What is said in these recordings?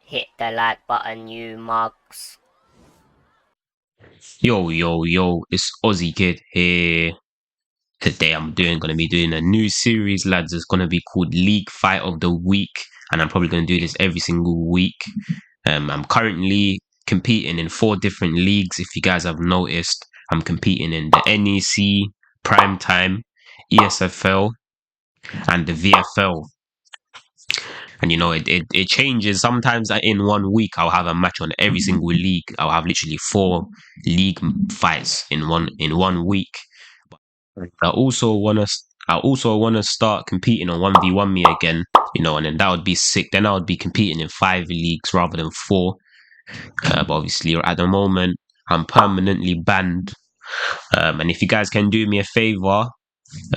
Hit the like button, you mugs. Yo, it's Ozzy Kid here. Today gonna be doing a new series, lads. It's gonna be called League Fight of the Week, and I'm probably gonna do this every single week. I'm currently competing in 4 different leagues. If you guys have noticed, I'm competing in the NEC, Primetime, ESFL, and the VFL. And it changes. Sometimes in one week I'll have a match on every single league. I'll have literally 4 league fights in one week. I also wanna start competing on 1v1 me again, and then that would be sick. Then I would be competing in 5 leagues rather than 4. But obviously at the moment I'm permanently banned. And if you guys can do me a favor,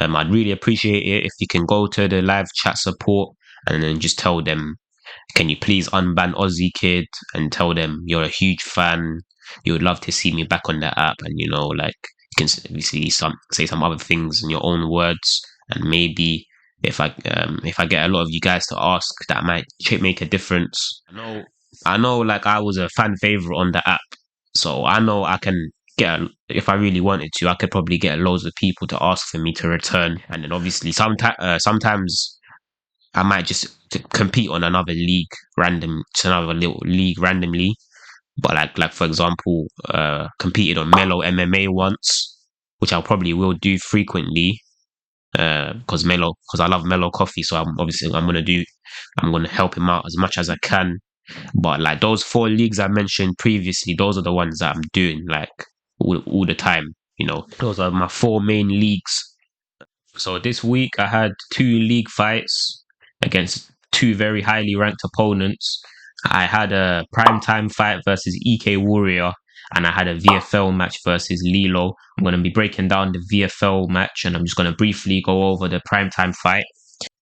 I'd really appreciate it if you can go to the live chat support and then just tell them, can you please unban Ozzy Kid, and tell them you're a huge fan. You would love to see me back on the app, and like you can say some other things in your own words, and maybe if I get a lot of you guys to ask, that might make a difference. I know, like I was a fan favorite on the app, so I know I can if I really wanted to, I could probably get loads of people to ask for me to return, and then obviously sometimes I might just compete on another league another little league randomly. But like for example, competed on Mellow MMA once, which I probably will do frequently. Because I love Mellow Coffee, so I'm gonna help him out as much as I can. But like those 4 leagues I mentioned previously, those are the ones that I'm doing like all the time. Those are my 4 main leagues. So this week I had 2 league fights against 2 very highly ranked opponents. I had a primetime fight versus EK Warrior, and I had a VFL match versus Lilo. I'm going to be breaking down the VFL match, and I'm just going to briefly go over the primetime fight.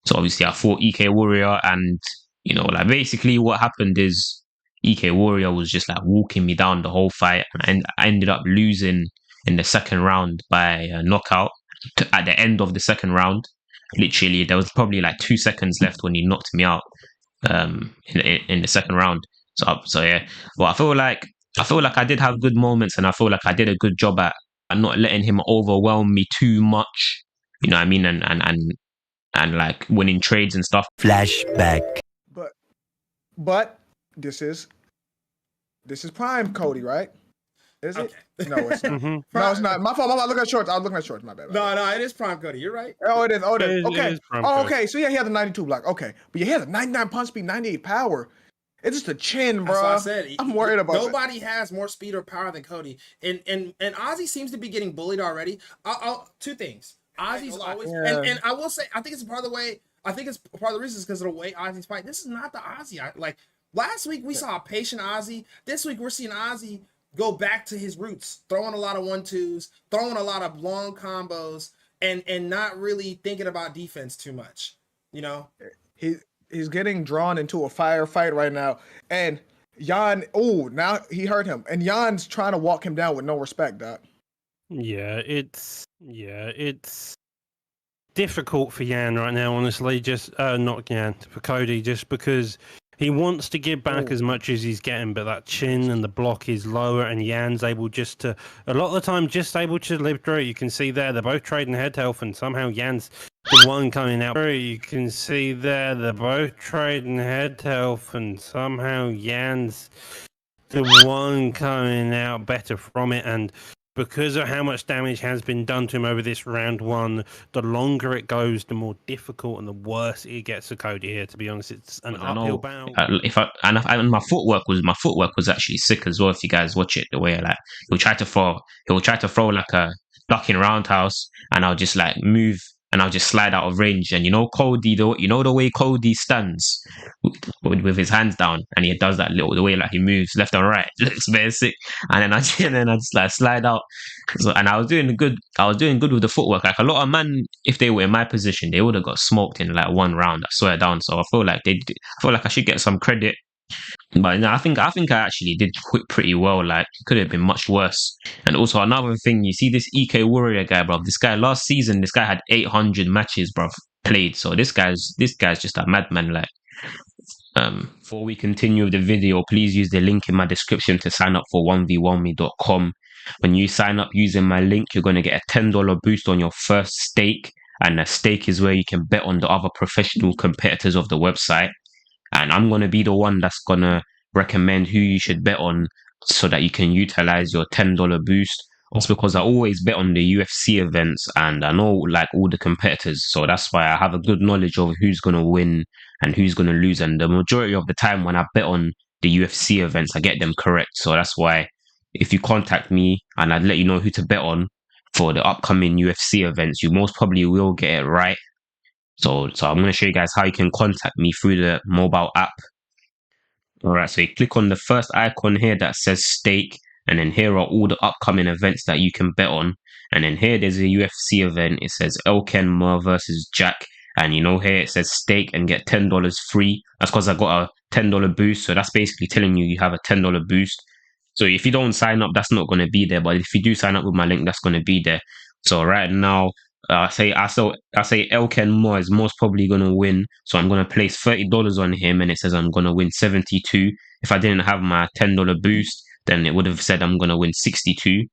So obviously I fought EK Warrior, and like basically what happened is EK Warrior was just like walking me down the whole fight, and I ended up losing in the second round by a knockout. At the end of the second round, literally there was probably like 2 seconds left when he knocked me out in the second round. So yeah, but I feel like I did have good moments, and I feel like I did a good job at not letting him overwhelm me too much. You know what I mean? And like winning trades and stuff. Flashback. But this is prime Cody, right? Is it? No, it's not. No, it's not. My fault. Look at shorts. I was looking at shorts. My bad. No, it is prime Cody. You're right. Oh, it is. Okay. It is prime Okay. So yeah, he had the 92 block. Okay, but he had a 99 punch speed, 98 power. It's just a chin, bro. That's what I said. I'm worried about nobody has more speed or power than Cody, and Ozzy seems to be getting bullied already. 2 things. Ozzy's always, and I will say, I think it's part of the way. I think it's part of the reason is because of the way Ozzy's fight. This is not the Ozzy. Last week we saw a patient Ozzy. This week we're seeing Ozzy go back to his roots, throwing a lot of 1-2s, throwing a lot of long combos, and not really thinking about defense too much. He's getting drawn into a firefight right now, and Jan. Oh, now he hurt him, and Jan's trying to walk him down with no respect, Doc. Yeah, it's difficult for Yan right now, honestly. Just not Yan, for Cody, just because he wants to give back as much as he's getting, but that chin and the block is lower, and Yan's able just to, a lot of the time, just able to live through it. You can see there, they're both trading head health, and somehow Yan's the one coming out. You can see there, they're both trading head health, and somehow Yan's the one coming out better from it. And because of how much damage has been done to him over this round 1, the longer it goes, the more difficult and the worse it gets for Cody here. To be honest, it's an uphill battle. And my footwork was actually sick as well. If you guys watch it, the way like he'll try to throw like a ducking roundhouse, and I'll just like move. And I'll just slide out of range. And Cody, the way Cody stands with his hands down, and he does that the way like he moves left and right, it looks very sick. And then I just like slide out. And I was doing good with the footwork. Like a lot of men, if they were in my position, they would have got smoked in like 1 round. I swear down. So I feel like I should get some credit. But no, I think I actually did pretty well. Like, it could have been much worse. And also another thing, you see this EK Warrior guy, bro. This guy last season, this guy had 800 matches, bro, played. So this guy's just a madman. Like, Before we continue with the video, please use the link in my description to sign up for 1v1me.com. When you sign up using my link, you're going to get a $10 boost on your first stake. And a stake is where you can bet on the other professional competitors of the website. And I'm going to be the one that's going to recommend who you should bet on so that you can utilize your $10 boost. Also because I always bet on the UFC events and I know like all the competitors. So that's why I have a good knowledge of who's going to win and who's going to lose. And the majority of the time when I bet on the UFC events, I get them correct. So that's why if you contact me and I'd let you know who to bet on for the upcoming UFC events, you most probably will get it right. So I'm going to show you guys how you can contact me through the mobile app. All right, so you click on the first icon here that says stake, and then here are all the upcoming events that you can bet on. And then here there's a UFC event. It says Elkenma versus Jack, and you know here it says stake and get $10 free. That's because I got a $10 boost, so that's basically telling you you have a $10 boost. So if you don't sign up, that's not going to be there. But if you do sign up with my link, that's going to be there. So right now, I say Elkenma is most probably going to win. So I'm going to place $30 on him, and it says I'm going to win 72. If I didn't have my $10 boost, then it would have said I'm going to win 62.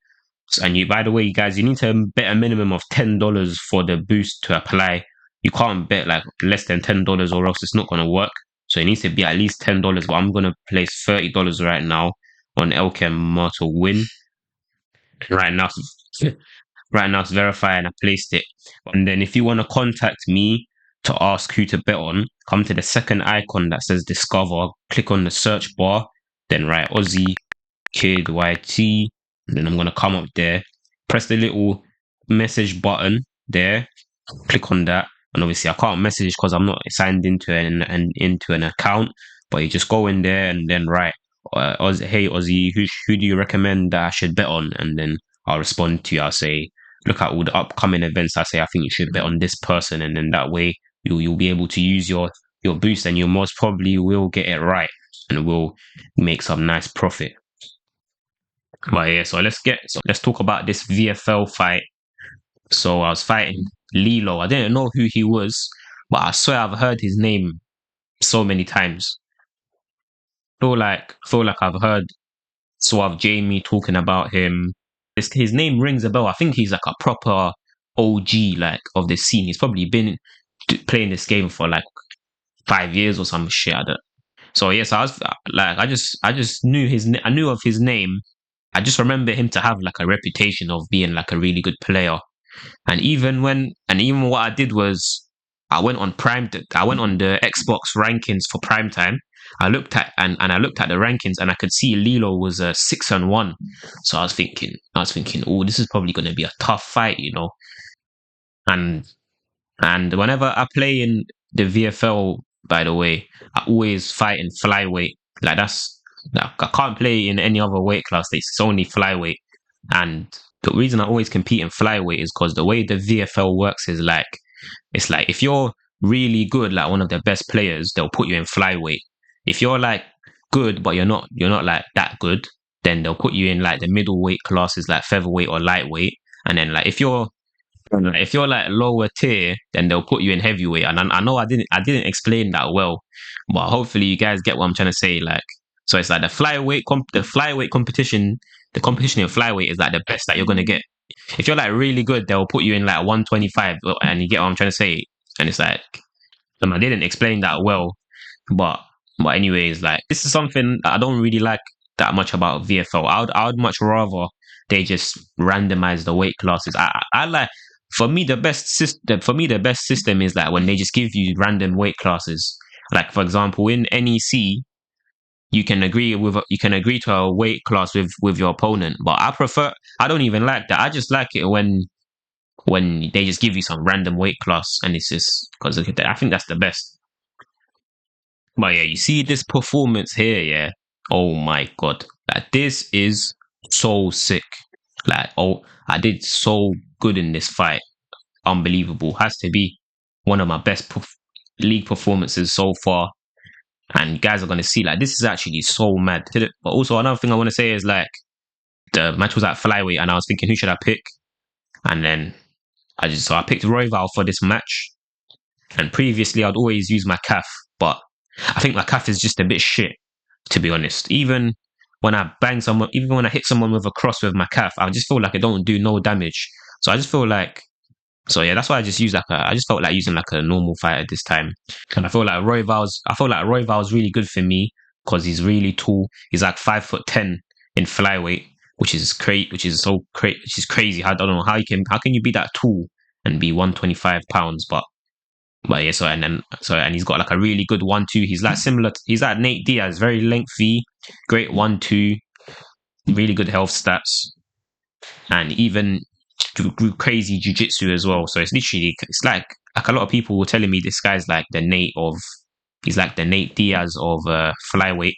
And you, by the way, you guys, you need to bet a minimum of $10 for the boost to apply. You can't bet like less than $10 or else it's not going to work. So it needs to be at least $10. But I'm going to place $30 right now on Elkenma to win. Right now, it's verified and I placed it. And then if you want to contact me to ask who to bet on, come to the second icon that says discover, click on the search bar, then write Ozzy Kid YT, and then I'm going to come up there, press the little message button there, click on that. And obviously I can't message because I'm not signed into an account, but you just go in there and then write, hey Ozzy, who do you recommend that I should bet on? And then I'll respond to you. I'll say, look at all the upcoming events. I say, I think you should bet on this person. And then that way you'll be able to use your boost and you most probably will get it right and will make some nice profit. But yeah, so let's talk about this VFL fight. So I was fighting Lilo. I didn't know who he was, but I swear I've heard his name so many times. Feel like I've heard Suave Jamie talking about him. His name rings a bell. I think he's like a proper OG like of the scene. He's probably been playing this game for like 5 years or some shit. So yes, I was like, I just knew I knew of his name. I just remember him to have like a reputation of being like a really good player. And even what I did was I went on the Xbox rankings for Prime Time. I looked at the rankings and I could see Lilo was 6-1. So I was thinking, oh, this is probably going to be a tough fight, you know. And whenever I play in the VFL, by the way, I always fight in flyweight. Like I can't play in any other weight class. It's only flyweight. And the reason I always compete in flyweight is because the way the VFL works is like, it's like if you're really good, like one of the best players, they'll put you in flyweight. If you're like good, but you're not like that good, then they'll put you in like the middleweight classes, like featherweight or lightweight. And then like if you're like lower tier, then they'll put you in heavyweight. And I know I didn't explain that well, but hopefully you guys get what I'm trying to say. Like, so it's like the flyweight competition. The competition in flyweight is like the best that you're gonna get. If you're like really good, they'll put you in like 125, and you get what I'm trying to say. And it's like, I didn't explain that well, but anyways, like this is something that I don't really like that much about VFL. I would much rather they just randomize the weight classes. I like, for me the best system is like when they just give you random weight classes. Like for example, in NEC, you can agree to a weight class with your opponent. But I don't even like that. I just like it when they just give you some random weight class, and it's just because I think that's the best. But yeah, you see this performance here, yeah. Oh my god, like this is so sick. Like, oh, I did so good in this fight. Unbelievable. Has to be one of my best league performances so far. And you guys are going to see, like, this is actually so mad. But also, another thing I want to say is, like, the match was at flyweight, and I was thinking, who should I pick? And then I picked Royval for this match. And previously, I'd always use my calf, but I think my calf is just a bit shit, to be honest. Even when I bang someone, even when I hit someone with a cross with my calf, I just feel like I don't do no damage. So I just feel like, so yeah, that's why I just use I just felt like using like a normal fighter this time. And I feel like Royval's really good for me because he's really tall. He's like 5'10" in flyweight, which is crazy. I don't know how can you be that tall and be 125 pounds, but yeah, and he's got like a really good 1-2. He's like Nate Diaz, very lengthy, great 1-2, really good health stats, and even crazy jiu-jitsu as well. So it's like a lot of people were telling me this guy's like he's like the Nate Diaz of flyweight.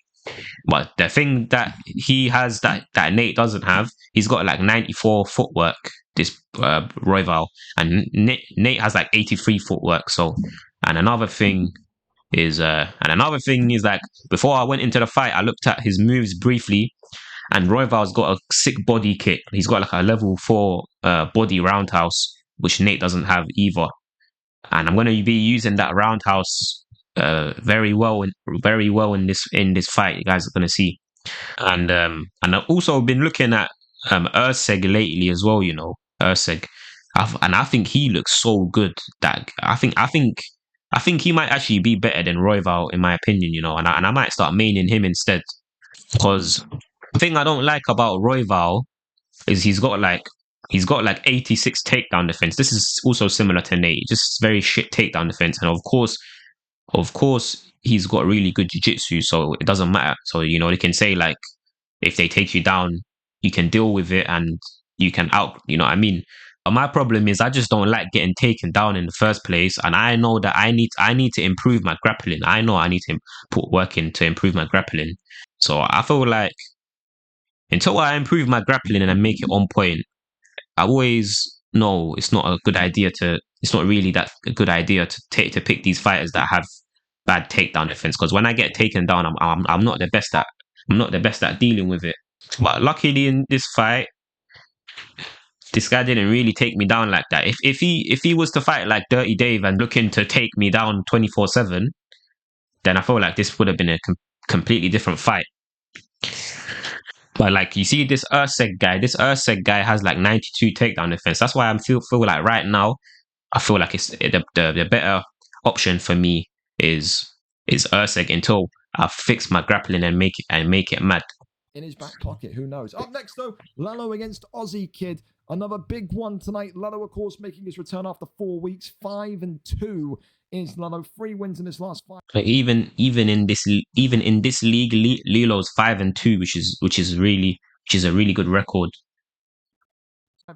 But the thing that he has that Nate doesn't have, he's got like 94 footwork, this Royval, and Nate has like 83 footwork. So, and another thing is like, before I went into the fight, I looked at his moves briefly, and Royval's got a sick body kick. He's got like a level 4 body roundhouse, which Nate doesn't have either. And I'm going to be using that roundhouse very well in this fight. You guys are going to see. And I've also been looking at Urseg lately as well. You know, Urseg, and I think he looks so good that I think he might actually be better than Royval in my opinion. You know, and I might start maining him instead, because the thing I don't like about Royval is he's got like 86 takedown defense. This is also similar to Nate, just very shit takedown defense, and of course, he's got really good jiu-jitsu, so it doesn't matter. So, you know, they can say, like, if they take you down, you can deal with it and you can you know what I mean? But my problem is I just don't like getting taken down in the first place, and I know that I need to improve my grappling. I know I need to put work in to improve my grappling. So I feel like until I improve my grappling and I make it on point, I always know it's not really that a good idea to pick these fighters that have bad takedown defense, because when I get taken down, I'm not the best at dealing with it. But luckily in this fight, this guy didn't really take me down like that. If he was to fight like Dirty Dave and looking to take me down 24/7, then I feel like this would have been a completely different fight. But like you see this Urseg guy has like 92 takedown defense. That's why I feel like right now I feel like it's the better option for me is Urseg until I fix my grappling and make it mad. In his back pocket, who knows? Up next though, Lalo against Ozzy Kid. Another big one tonight. Lalo, of course, making his return after 4 weeks. 5-2 is Lalo. 3 wins in his last 5. Like even in this league, Lilo's 5-2, which is a really good record.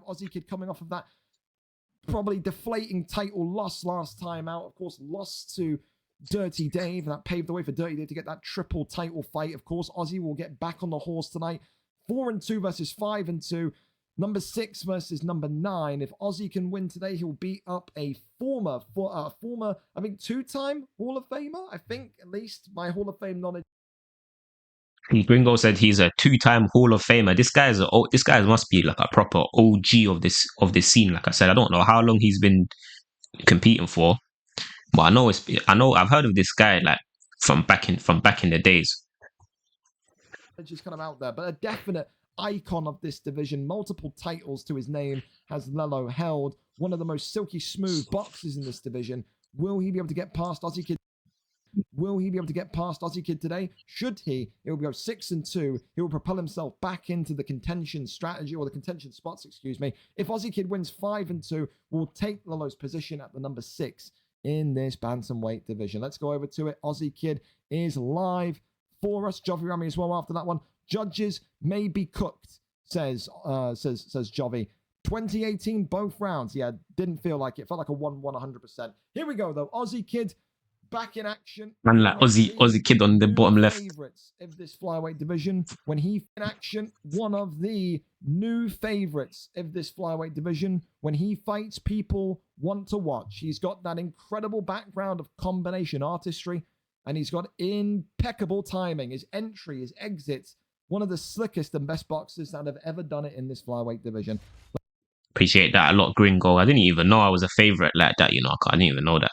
Ozzy Kid coming off of that probably deflating title loss last time out. Of course, lost to Dirty Dave. That paved the way for Dirty Dave to get that triple title fight. Of course, Ozzy will get back on the horse tonight. 4-2 versus 5-2. Number 6 versus number 9. If Ozzy can win today, he'll beat up a former, I think 2-time Hall of Famer. I think, at least my Hall of Fame knowledge. Gringo said he's a 2-time Hall of Famer. This guy must be like a proper OG of this scene. Like I said, I don't know how long he's been competing for, but I know I've heard of this guy like from back in the days. It's just kind of out there, but a definite icon of this division. Multiple titles to his name has Lalo held. One of the most silky smooth boxers in this division. Will he be able to get past Ozzy Kid? Will he be able to get past Ozzy Kid today? Should he? He will go 6-2. He will propel himself back into the contention strategy, or the contention spots, excuse me. If Ozzy Kid wins 5-2, we'll take Lalo's position at the number 6 in this bantamweight division. Let's go over to it. Ozzy Kid is live for us. Jovi Rami as well after that one. Judges may be cooked, says Jovi. 2018, both rounds. Yeah, didn't feel like it. Felt like a 1-1 100%. Here we go, though. Ozzy Kid back in action. And like Ozzy Kid on the bottom left. Favorites of this flyweight division. When he in action, one of the new favorites of this flyweight division. When he fights, people want to watch. He's got that incredible background of combination artistry, and he's got impeccable timing. His entry, his exits, one of the slickest and best boxers that have ever done it in this flyweight division. Appreciate that a lot, Gringo. I didn't even know I was a favorite like that, you know. I didn't even know that.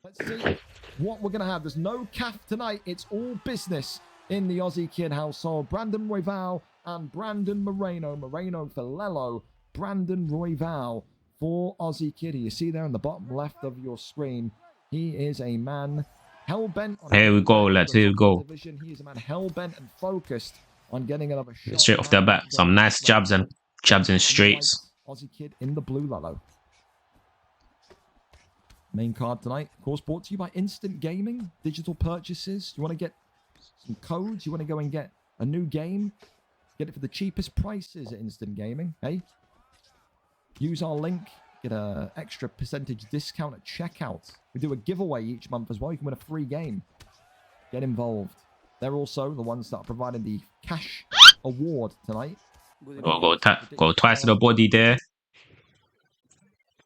Let's see what we're going to have. There's no calf tonight. It's all business in the Aussie Kid household. Brandon Royval and Brandon Moreno. Moreno for Lello. Brandon Royval for Aussie Kid. You see there in the bottom left of your screen. He is a man hell-bent on... Here we go, lads. Here we go. Division. He is a man hell-bent and focused on getting another shot. Straight off the bat. Some nice jabs and straights. Aussie Kid in the blue, Lello. Main card tonight, of course, brought to you by Instant Gaming. Digital purchases. You want to get some codes? You want to go and get a new game? Get it for the cheapest prices at Instant Gaming, hey? Use our link. Get an extra percentage discount at checkout. We do a giveaway each month as well. You can win a free game. Get involved. They're also the ones that are providing the cash award tonight. Go twice to the body there.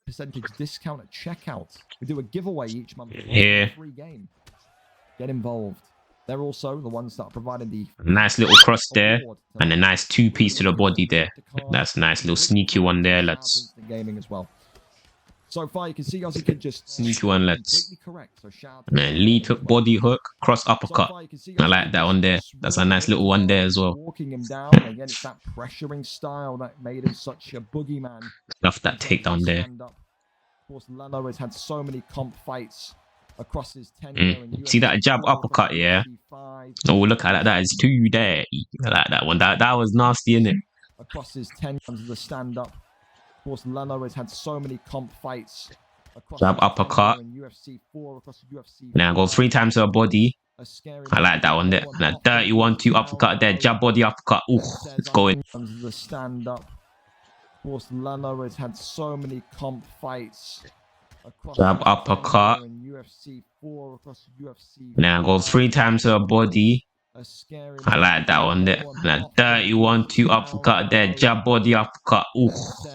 Percentage discount at checkout. We do a giveaway each month. Here. Free game. Get involved. They're also the ones that are providing the nice little cross there and a nice 2-piece to the body there. That's a nice little sneaky one there, lads. Gaming as well. So far, you can see Ozzy Kid just sneaky one, lads. Correct. So shout out man, lead hook, body hook, cross uppercut. I like that one there. That's a nice little one there as well. Walking him down again. It's that pressuring style that made him such a boogeyman. Love that takedown there. Of course, Lello has had so many comp fights across his tenure. See that jab uppercut, yeah? Oh, look at that. That is 2 there. I like that one. That was nasty, innit? Across his tenure of the stand-up. Of course, Lello has had so many comp fights. Jab uppercut. Now go 3 times to the body. I like that one there. And a dirty 1-2 uppercut there. Jab body uppercut. Ooh, it's going. The stand-up. Of course, Lello has had so many comp fights. Jab uppercut. Now go 3 times to the body. I like that one there. And a dirty 1-2 uppercut there. Jab body uppercut. Ooh,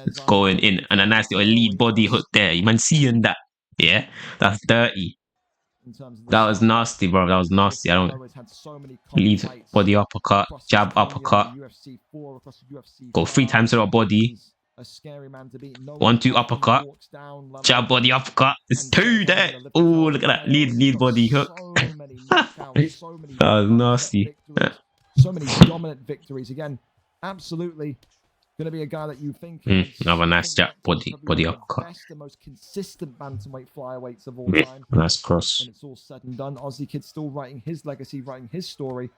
it's going in. And a nice little lead body hook there. You man seeing that? Yeah, that's dirty. That was nasty, bro. That was nasty. I don't lead body uppercut. Jab uppercut. Go 3 times to the body. 1-2 uppercut. Jab body uppercut. It's 2 there. Oh, look at that. Lead body hook. That was nasty. So many dominant victories. Again, absolutely going to be a guy that you think another nice jab body uppercut. The most consistent bantamweight flyweights of all time. Nice cross. When it's all said and done, Aussie Kid still writing his legacy, writing his story.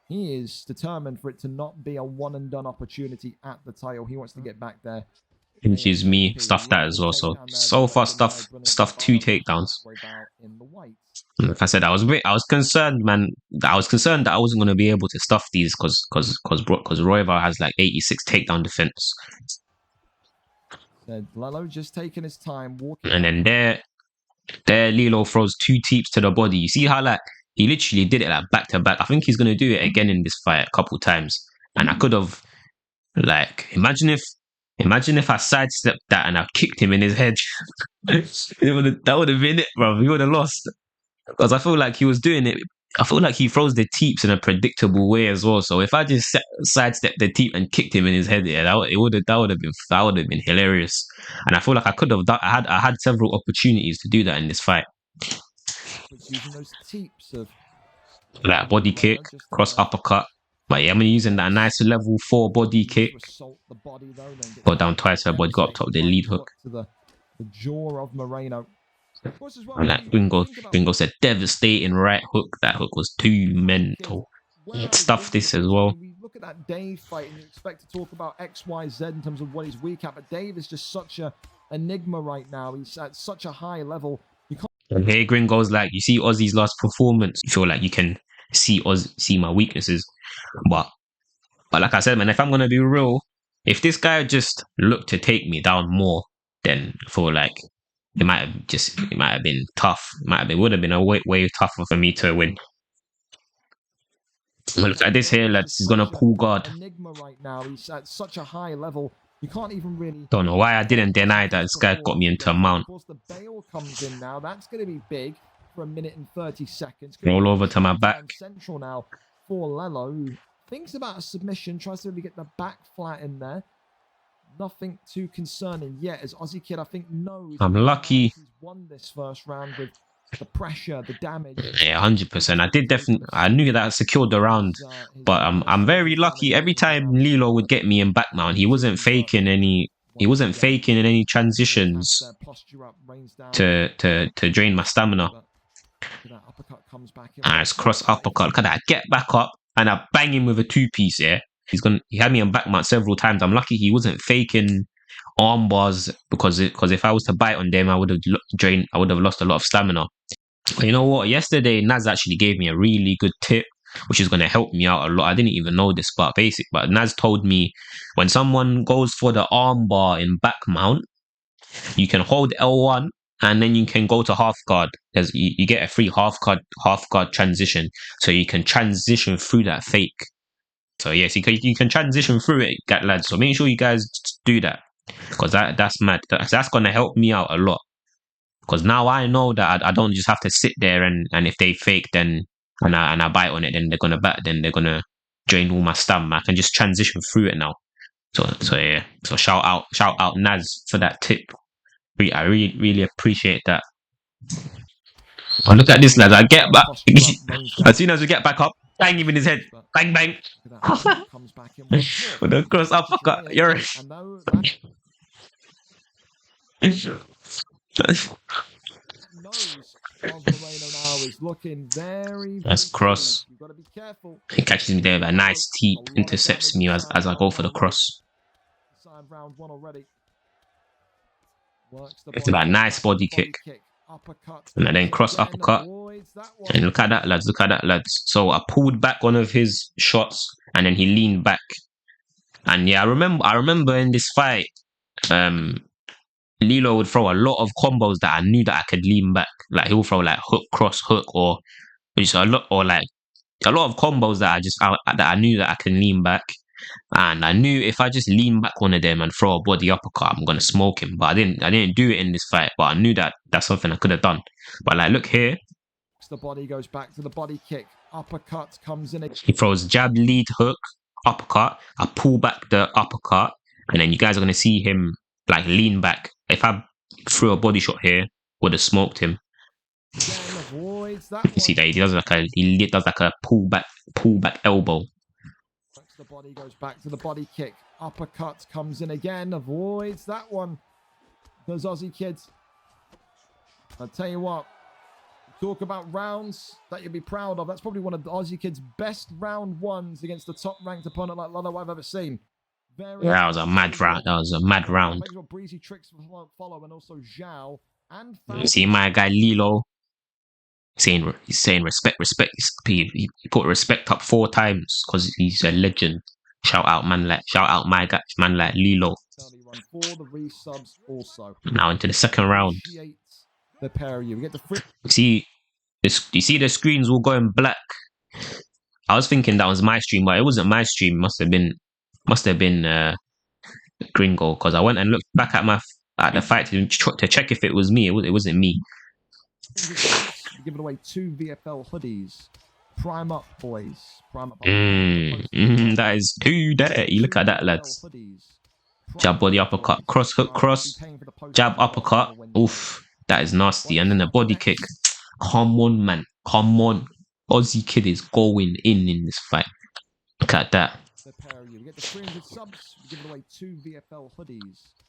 He is determined for it to not be a one-and-done opportunity at the title. He wants to get back there. Pinches me, stuff that as well. So far, stuff 2 takedowns. Like I said, I was concerned, man. I was concerned that I wasn't going to be able to stuff these because Royval has like 86 takedown defense. Lello just taking his time, walking. And then there Lilo throws 2 teeps to the body. You see how like he literally did it like back to back. I think he's going to do it again in this fight a couple times. And I could have like imagine if I sidestepped that and I kicked him in his head. That would have been it, bro. He would have lost. Because I feel like he was doing it. I feel like he throws the teeps in a predictable way as well. So if I just sidestepped the teep and kicked him in his head, yeah, that would have been hilarious. And I feel like I could have done. I had several opportunities to do that in this fight. Using those teeps of like body kick, cross uppercut. But yeah, I'm using that nice level 4 body kick. Go down twice her body, go up top the lead hook. To the jaw of Moreno. And that Gringo said devastating right hook. That hook was too mental. Stuff this as well. We look at that Dave fight and you expect to talk about XYZ in terms of what he's weak at, but Dave is just such a enigma right now. He's at such a high level. And here Gringo's like, you see Ozzy's last performance, you feel like you can see my weaknesses. But like I said, man, if I'm gonna be real, if this guy just looked to take me down more, then I feel like it might have been tough. It would have been a way tougher for me to win. Look at this here, lads. He's gonna pull guard. Enigma right now. He's at such a high level. You can't even really. Don't know why I didn't deny that this guy got me into a mount. Of course, the bail comes in now. That's going to be big for 1 minute and 30 seconds. Roll over to my back. Central now for Lello, who thinks about a submission, tries to really get the back flat in there. Nothing too concerning yet, as Aussie Kid, I think, knows. I'm lucky. He's won this first round with the pressure, the damage. Yeah, 100%. I knew that I secured the round, but I'm very lucky. Every time Lilo would get me in back mount, he wasn't faking any transitions to drain my stamina. It's cross uppercut. Look at that. I get back up and I bang him with a 2-piece. Yeah, he had me on back mount several times. I'm lucky he wasn't faking arm bars because if I was to bite on them, I would have lost a lot of stamina. But you know what? Yesterday, Naz actually gave me a really good tip, which is going to help me out a lot. I didn't even know this, but Naz told me when someone goes for the arm bar in back mount, you can hold L1 and then you can go to half guard. You get a free half guard transition, so you can transition through that fake. So yes, you can transition through it, lads. So make sure you guys do that, because that's mad. That's going to help me out a lot. Because now I know that I don't just have to sit there and if they fake then and I bite on it, then they're gonna drain all my stamina. I can just transition through it now. So yeah. So shout out Naz for that tip. I really appreciate that. Oh, look at this, lads. I get back as soon as we get back up, bang him in his head. Bang bang. With the cross uppercut. You're That's cross. He catches me there, but a nice teep intercepts me as I go for the cross. It's about a nice body kick. And then cross uppercut. And look at that, lads. So I pulled back one of his shots and then he leaned back. And yeah, I remember in this fight, Lilo would throw a lot of combos that I knew that I could lean back. Like he'll throw like hook, cross, hook, or just a lot of combos that I knew that I can lean back. And I knew if I just lean back one of them and throw a body uppercut, I'm gonna smoke him. But I didn't do it in this fight. But I knew that that's something I could have done. But like, look here. The body goes back to the body kick. Uppercut comes in. He throws jab, lead, hook, uppercut. I pull back the uppercut, and then you guys are gonna see him like lean back. If I threw a body shot here, would have smoked him. You see that he does like a pull back elbow. The body goes back to the body kick. Uppercut comes in again. Avoids that one. Those Ozzy kids. I'll tell you what. Talk about rounds that you'll be proud of. That's probably one of the Ozzy kids' best round ones against the top-ranked opponent like Lolo I've ever seen. That was a mad round. Breezy tricks follow, and also Zhao and you see my guy Lilo he's saying respect. He put respect up 4 times because he's a legend. Shout out my guy, man like Lilo. Now into the second round. The pair of you. We get the you see the screens all going black. I was thinking that was my stream, but it wasn't my stream. Must have been Gringo, because I went and looked back at the fight to check if it was me. It wasn't me. Giving away 2 VFL hoodies. Prime up, boys. Prime up. That is too dirty. Look at that, lads. Jab, body, uppercut, cross, hook, cross, jab, uppercut. Oof, that is nasty. And then the body kick. Come on, man. Come on. Ozzy kid is going in this fight. Look at that.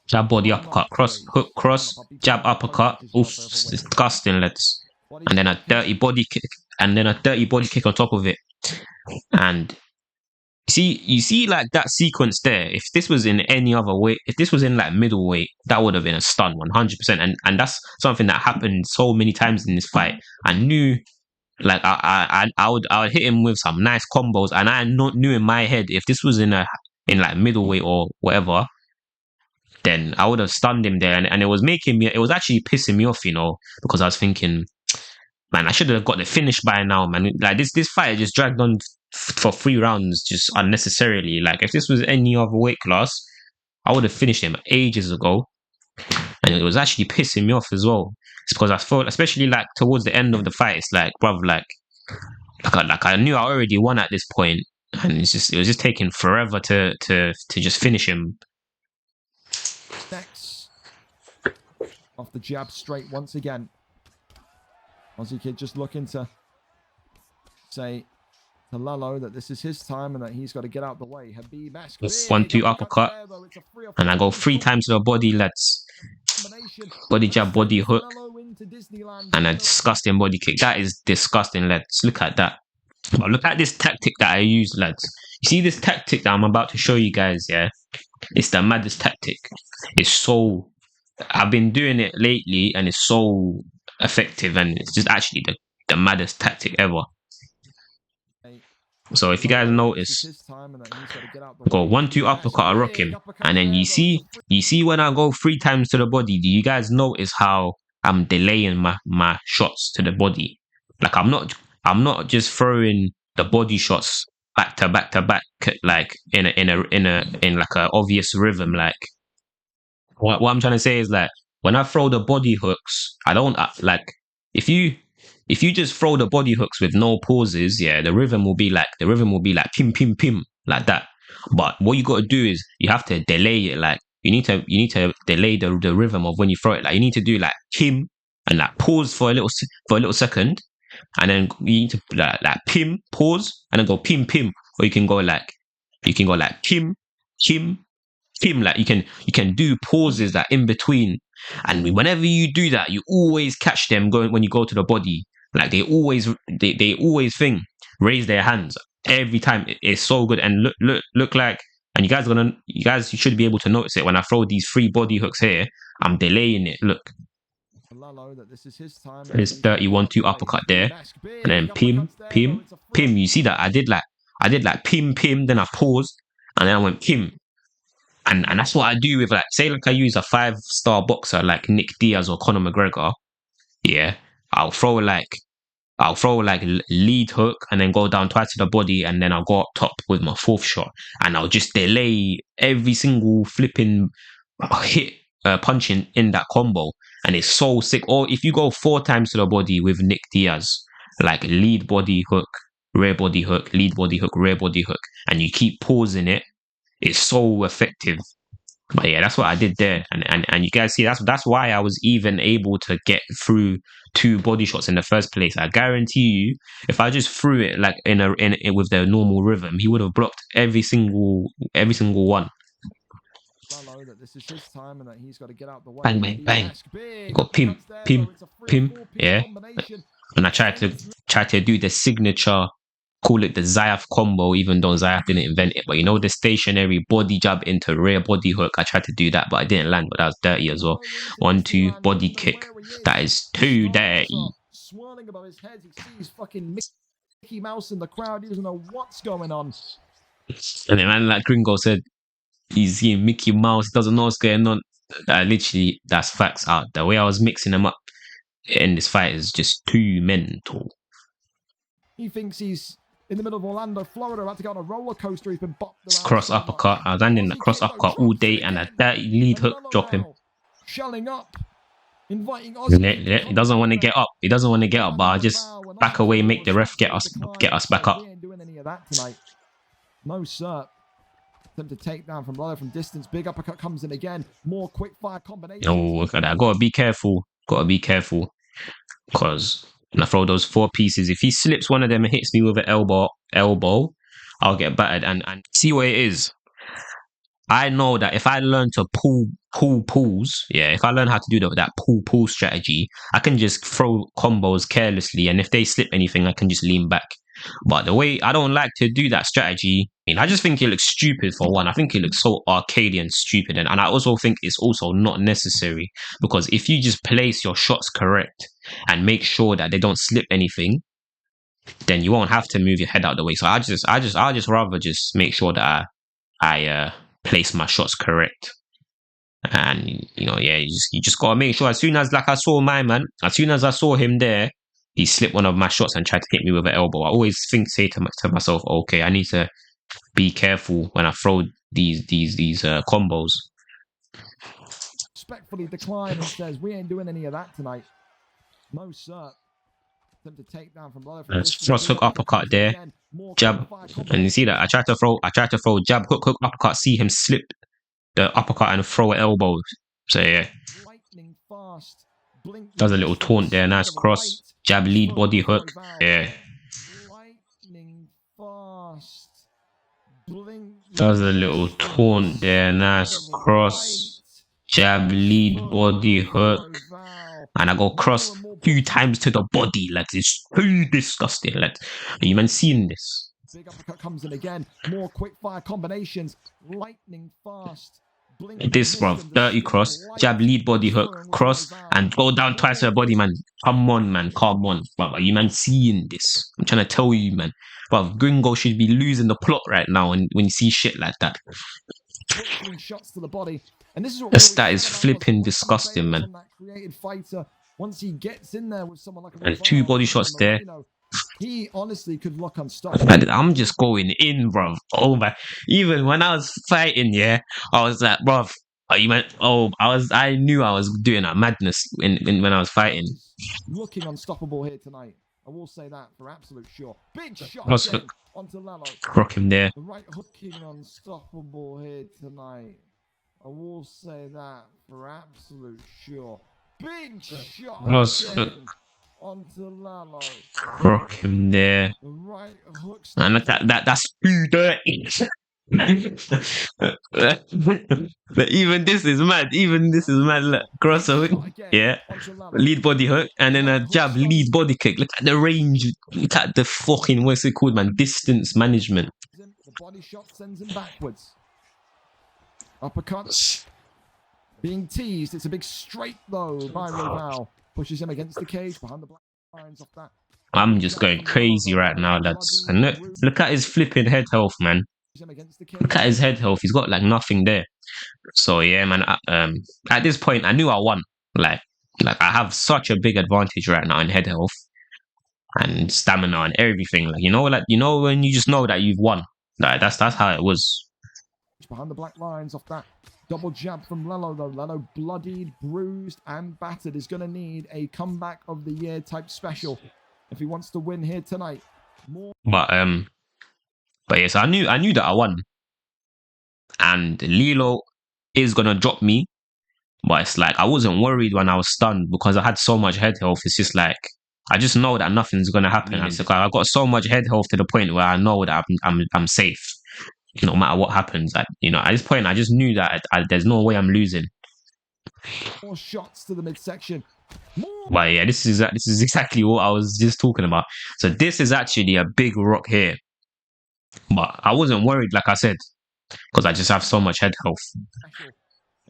Jab, body, uppercut, cross, hook, cross, jab, uppercut. Oof, it's disgusting, lads. And then a dirty body kick, on top of it. And you see like that sequence there. If this was in any other weight, if this was in like middleweight, that would have been a stun, 100%. And that's something that happened so many times in this fight. I knew, like I would hit him with some nice combos, and I knew in my head if this was in like middleweight or whatever, then I would have stunned him there. And it was actually pissing me off, because I was thinking, man, I should have got the finish by now, man. Like this fight just dragged on for 3 rounds just unnecessarily. Like if this was any other weight class, I would have finished him ages ago. And it was actually pissing me off as well. It's because I felt, especially like towards the end of the fight, it's like, bruv, like I knew I already won at this point, and it was just taking forever to just finish him. Next, off the jab straight once again. Ozzy Kid just looking to say to Lalo that this is his time and that he's got to get out the way. Habib 1-2 uppercut. And I go 3 times to the body, lads. Body jab, body hook. And a disgusting body kick. That is disgusting, lads. Look at that. But look at this tactic that I use, lads. You see this tactic that I'm about to show you guys, yeah? It's the maddest tactic. It's so... I've been doing it lately and it's so effective and it's just actually the maddest tactic ever. So if you guys notice, go 1-2 uppercut, I rock him, and then you see when I go 3 times to the body, do you guys notice how I'm delaying my shots to the body? Like I'm not just throwing the body shots back to back to back like in like a obvious rhythm. Like what I'm trying to say is like when I throw the body hooks, I don't like if you just throw the body hooks with no pauses, yeah, the rhythm will be like pim pim pim like that. But what you got to do is you have to delay it. Like you need to delay the rhythm of when you throw it. Like you need to do like pim and like pause for a little second, and then you need to like pim, pause, and then go pim pim. Or you can go like pim pim pim. Like you can do pauses that in between. And whenever you do that, you always catch them going when you go to the body. Like they always raise their hands every time. It's so good. And look like, and you guys should be able to notice it when I throw these 3 body hooks here. I'm delaying it. Look, there's 1-2 uppercut there, and then pim pim pim. You see that I did like pim pim, then I paused, and then I went pim. And that's what I do with like, say like I use a 5-star boxer like Nick Diaz or Conor McGregor. Yeah, I'll throw like lead hook and then go down twice to the body, and then I'll go up top with my 4th shot, and I'll just delay every single flipping hit punching in that combo, and it's so sick. Or if you go 4 times to the body with Nick Diaz, like lead body hook, rear body hook, lead body hook, rear body hook, and you keep pausing it, it's so effective. But yeah, that's what I did there, and you guys see that's why I was even able to get through 2 body shots in the first place. I guarantee you, if I just threw it like in with the normal rhythm, he would have blocked every single one. Bang bang bang. You got pim pim pim. Yeah, and I tried to do the signature. Call it the Zeus combo, even though Zeus didn't invent it. But you know, the stationary body jab into rear body hook. I tried to do that, but I didn't land. But that was dirty as well. 1-2 body kick. That is too dirty. Swirling above his head, he sees fucking Mickey Mouse in the crowd. He doesn't know what's going on. And then man like Gringo said, he's seeing Mickey Mouse, doesn't know what's going on. Literally, that's facts out. The way I was mixing them up in this fight is just too mental. He thinks he's in the middle of Orlando, Florida, about to go on a roller coaster. He's been bopped around. Cross uppercut. I was landing the cross uppercut all day, and a dirty lead hook drop him. Shelling up, inviting Ozzy. He doesn't want to get up. But I just back away, make the ref get us back up. We ain't doing any of that tonight. No, sir. Attempt to take down from Lalo from distance. Big uppercut comes in again. More quick fire combination. Oh, look at that. Gotta be careful. Because when I throw those 4 pieces, if he slips one of them and hits me with an elbow, I'll get battered. And see what it is. I know that if I learn to pulls, yeah, if I learn how to do that pull strategy, I can just throw combos carelessly, and if they slip anything, I can just lean back. But the way I don't like to do that strategy, I just think it looks stupid for one. I think it looks so arcade and stupid, and I also think it's also not necessary, because if you just place your shots correct and make sure that they don't slip anything, then you won't have to move your head out the way. So I just rather just make sure that I place my shots correct. And you just gotta make sure, as soon as I saw him there, he slipped one of my shots and tried to hit me with an elbow. I always say to myself, okay, I need to be careful when I throw these combos. Respectfully decline and says, we ain't doing any of that tonight. No, sir. Attempt to take down from Lalo. Cross hook uppercut there, jab, and you see that I tried to throw jab, hook uppercut. See him slip the uppercut and throw an elbow. So yeah, does a little taunt there, nice cross. Jab lead body hook. Yeah. Lightning fast. Blink. Does a little taunt there. Nice cross. Jab lead body hook. And I go cross a few times to the body, lads. It's too disgusting, lads. Are you man seeing this? Big uppercut comes in again. More quick fire combinations. Lightning fast. This, bro, dirty cross, jab, lead body hook, cross, and go down twice to the body, man. Come on, man, come on, bro. Are you man seeing this? I'm trying to tell you, man. Bro, Gringo should be losing the plot right now when you see shit like that. Shots to the body, and this is what that is flipping disgusting, man. Created fighter. Once he gets in there with someone like and 2 body shots there. He honestly could look unstoppable. Man, I'm just going in, bro. Oh my! Even when I was fighting, yeah, I was like, bro, you meant? Oh, I knew I was doing a madness when I was fighting. Looking unstoppable here tonight. I will say that for absolute sure. Big shot onto Lalo. Rock him there. The right hooking unstoppable here tonight. I will say that for absolute sure. Big shot onto Lalo. Rock him there. The right hook. And look at that. That's too dirty. But even this is mad. Look, cross hook, yeah, lead body hook, and then a jab, lead body kick. Look at the range. Look at the fucking, what's it called, man? Distance management. The body shot sends him backwards. Uppercuts. Being teased. It's a big straight though by Roval. Pushes him against the cage behind the black lines off that. I'm just going crazy right now, lads. And look at his flipping head health, man. Look at his head health. He's got like nothing there. So yeah, man. At this point, I knew I won. Like I have such a big advantage right now in head health and stamina and everything. Like you know when you just know that you've won. Like that's how it was. Behind the black lines off that double jab from Lalo though. Lalo bloodied, bruised, and battered is going to need a comeback of the year type special if he wants to win here tonight. But yes, I knew that I won. And Lilo is gonna drop me. But it's like I wasn't worried when I was stunned because I had so much head health. It's just like I just know that nothing's gonna happen. It's like I got so much head health to the point where I know that I'm safe. No matter what happens. At this point I just knew that there's no way I'm losing. More shots to the midsection. But yeah, this is exactly what I was just talking about. So this is actually a big rock here. But I wasn't worried, like I said, because I just have so much head health.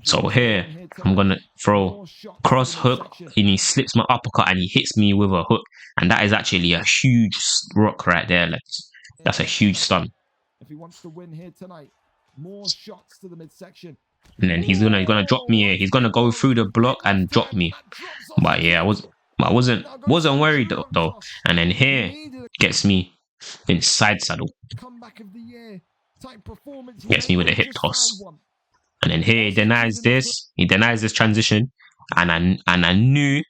So here, I'm going to throw cross hook, and he slips my uppercut and he hits me with a hook. And that is actually a huge rock right there. That's a huge stun. If he wants to win here tonight, more shots to the midsection. And then he's gonna drop me here. He's gonna go through the block and drop me. But yeah, I wasn't worried though. And then here gets me in side saddle. Gets me with a hip toss. And then here he denies this. He denies this transition. And I knew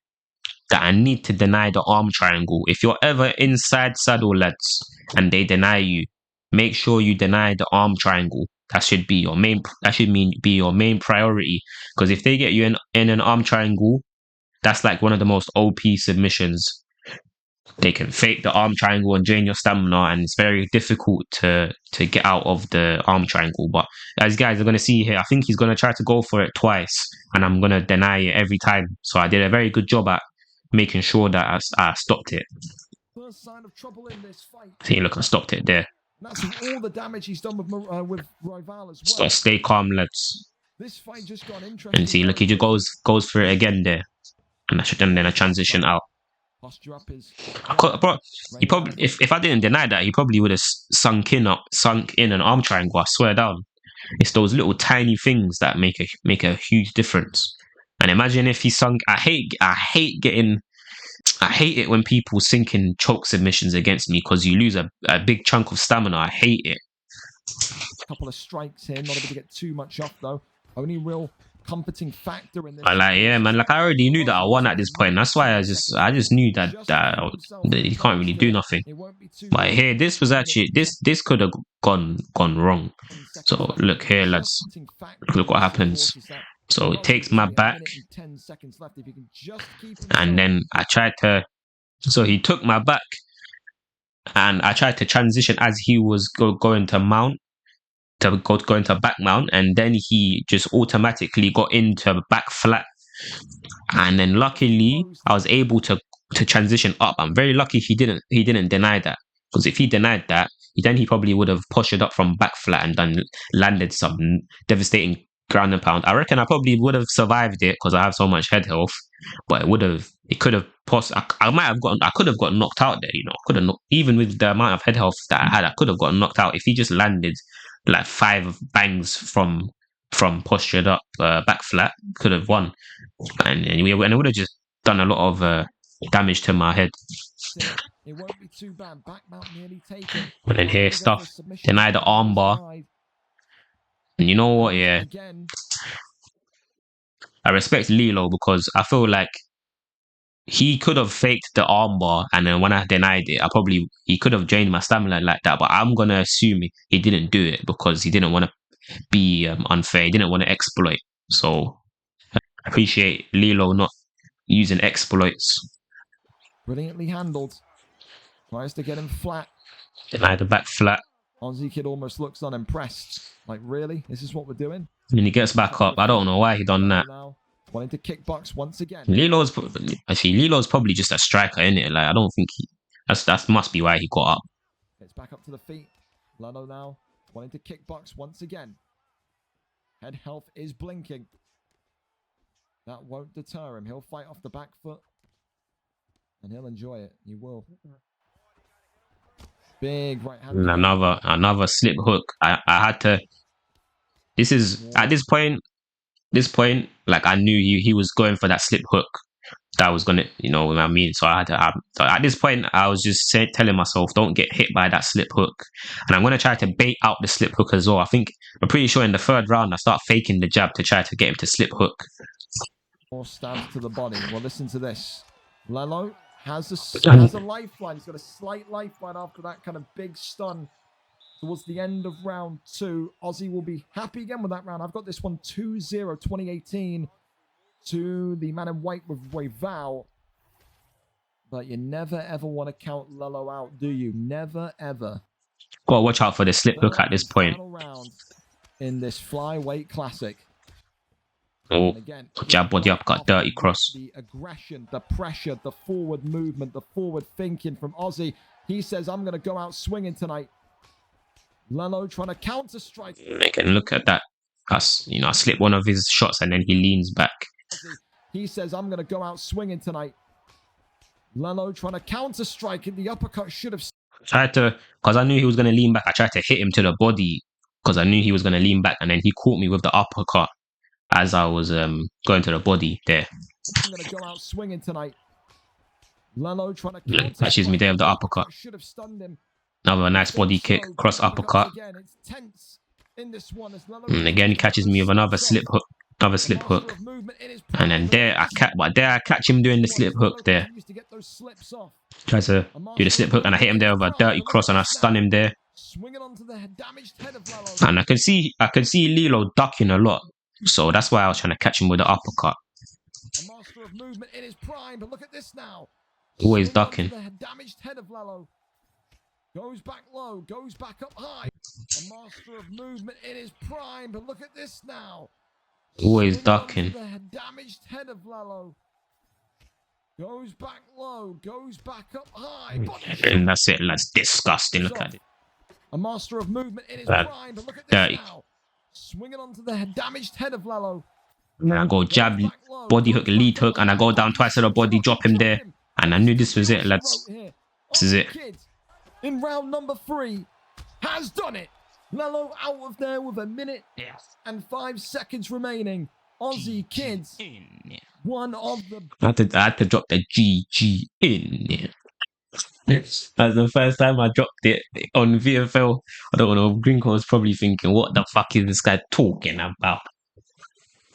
that I need to deny the arm triangle. If you're ever inside saddle, lads, and they deny you, make sure you deny the arm triangle. That should be your main. That should be your main priority. Because if they get you in an arm triangle, that's like one of the most OP submissions. They can fake the arm triangle and drain your stamina, and it's very difficult to get out of the arm triangle. But as guys are going to see here, I think he's going to try to go for it twice, and I'm going to deny it every time. So I did a very good job at making sure that I stopped it. First sign of trouble in this fight. See, look, I stopped it there. That's all the damage he's done with Roval as well. So stay calm, lads. This fight just got interesting. And see, look, he just goes for it again there, and then I transition out. Posture up is. Bro, he probably, if I didn't deny that, he probably would have sunk in an arm triangle. I swear down. It's those little tiny things that make a huge difference. And imagine if he sunk. I hate it when people sink in choke submissions against me because you lose a big chunk of stamina. I hate it. A couple of strikes here, not able to get too much off though. Only real comforting factor in this. But I already knew that I won at this point. That's why I just knew that he can't really do nothing. But here, this was actually this could have gone wrong. So look here, lads. Look what happens. So it takes my back, and then I tried to So he took my back, and I tried to transition as he was going to mount, going to back mount, and then he just automatically got into back flat. And then luckily I was able to transition up. I'm very lucky he didn't deny that, because if he denied that, then he probably would have postured up from back flat and done landed some devastating ground and pound. I reckon I probably would have survived it because I have so much head health, but it could have I could have got knocked out there. You know, could have even with the amount of head health that I had, I could have got knocked out if he just landed like 5 bangs from postured up back flat. Could have won, and it would have just done a lot of damage to my head. It won't be too bad. Back mount nearly taken. And then here stuff, deny the armbar. And you know what, yeah, I respect Lilo because I feel like he could have faked the armbar, and then when I denied it, he could have drained my stamina like that. But I'm gonna assume he didn't do it because he didn't want to be unfair. He didn't want to exploit. So I appreciate Lilo not using exploits. Brilliantly handled. Tries to get him flat. Deny the back flat. Ozzy Kid almost looks unimpressed. Like, really? This is what we're doing? And he gets back up. I don't know why he done that. Wanting to kickbox once again. Lilo's probably just a striker, innit? Like, I don't think that must be why he got up. It's back up to the feet. Lalo now wanting to kickbox once again. Head health is blinking. That won't deter him. He'll fight off the back foot. And he'll enjoy it. He will. Big right hand. Another slip hook. I had to. This is at this point, like I knew he was going for that slip hook. That was gonna, you know what I mean. So I had to. So at this point, I was just telling myself, don't get hit by that slip hook, and I'm gonna try to bait out the slip hook as well. I'm pretty sure in the 3rd round, I start faking the jab to try to get him to slip hook. More stabs to the body. Well, listen to this. Lalo has a lifeline. He's got a slight lifeline after that kind of big stun towards the end of round 2. Ozzy will be happy again with that round. I've got this one 2-0, 2018 to the man in white with VFL. But you never ever want to count Lalo out, do you? Never ever. Gotta watch out for the slip hook at this point. In this flyweight classic. Oh, jab body up, got dirty cross. The aggression, the pressure, the forward movement, the forward thinking from Ozzy. He says, I'm going to go out swinging tonight. Lalo trying to counter strike. Again, look at that. I slip one of his shots and then he leans back. He says, I'm going to go out swinging tonight. Lalo trying to counter strike, and the uppercut should have. Tried to, because I knew he was going to lean back, I tried to hit him to the body because I knew he was going to lean back, and then he caught me with the uppercut as I was going to the body there. I'm going to go out swinging tonight. Lalo trying to counter catches me there with the uppercut. Should have stunned him. Another nice body kick, cross uppercut. Again, it's tense in this one as Lalo And again, he catches me with another slip hook. And then there I catch him doing the slip hook there. Tries to do the slip hook, and I hit him there with a dirty cross, and I stun him there. And I can see Lilo ducking a lot, so that's why I was trying to catch him with the uppercut. A master of movement in his prime, but look at this now. Always ducking. The damaged head of Lalo. Goes back low, goes back up high. A master of movement in his prime, but look at this now. Always ducking. The damaged head of Lalo. Goes back low, goes back up high. And that's it, that's disgusting. Look at it. A master of movement in his prime, but look at this now. Swinging onto the damaged head of Lalo. And I go jab, body hook, lead hook, and I go down twice to the body, drop him there. And I knew this was it, lads. This is it. In round number 3, has done it. Lalo out of there with 1 minute and 5 seconds remaining. Ozzy Kids, one of the... I had to drop the GG in. That's the first time I dropped it on VFL. I don't know, Gringo was probably thinking, what the fuck is this guy talking about?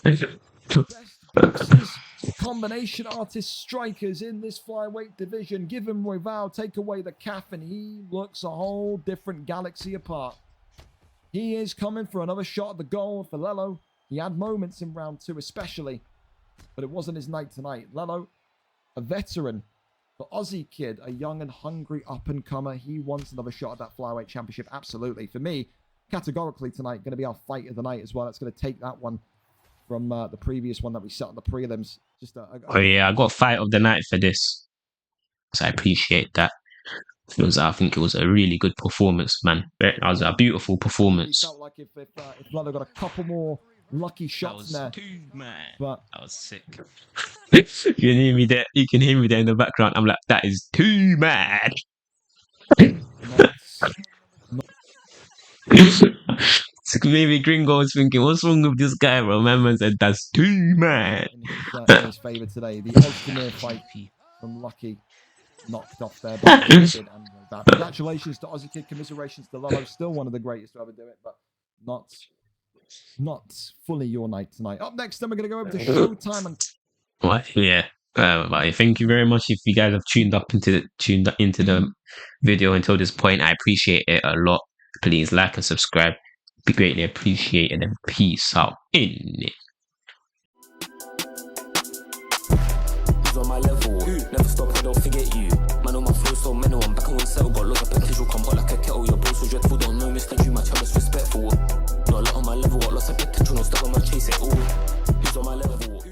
Best combination artist strikers in this flyweight division. Give him VFL, take away the calf, and he looks a whole different galaxy apart. He is coming for another shot at the goal for Lalo. He had moments in round 2 especially, but it wasn't his night tonight. Lalo, a veteran But Ozzy Kid, a young and hungry up-and-comer, he wants another shot at that flyweight championship. Absolutely. For me, categorically tonight, going to be our fight of the night as well. It's going to take that one from the previous one that we set on the prelims. Just Oh yeah, I got fight of the night for this, so I appreciate that. I think it was a really good performance, man. It was a beautiful performance. Felt like if Lalo got a couple more lucky shots there, but I was sick. You can hear me there. You can hear me there in the background. I'm like, that is too mad. Maybe Gringo was thinking, what's wrong with this guy, bro? My man said, that's too mad. In his favour today, the Ozdemir fight from Lucky knocked off there. But congratulations to Ozzy Kid, commiserations to Lalo. Still one of the greatest to ever do it, but not fully your night tonight. Up next, then we're going to go over to Showtime. And what? Yeah. But thank you very much if you guys have tuned into the video until this point. I appreciate it a lot. Please like and subscribe. Be greatly appreciated, and peace out in it. Who's on my level? Never stop, I don't forget you. Man on my flow so mental, I'm back on one settle, got loads of potential, come like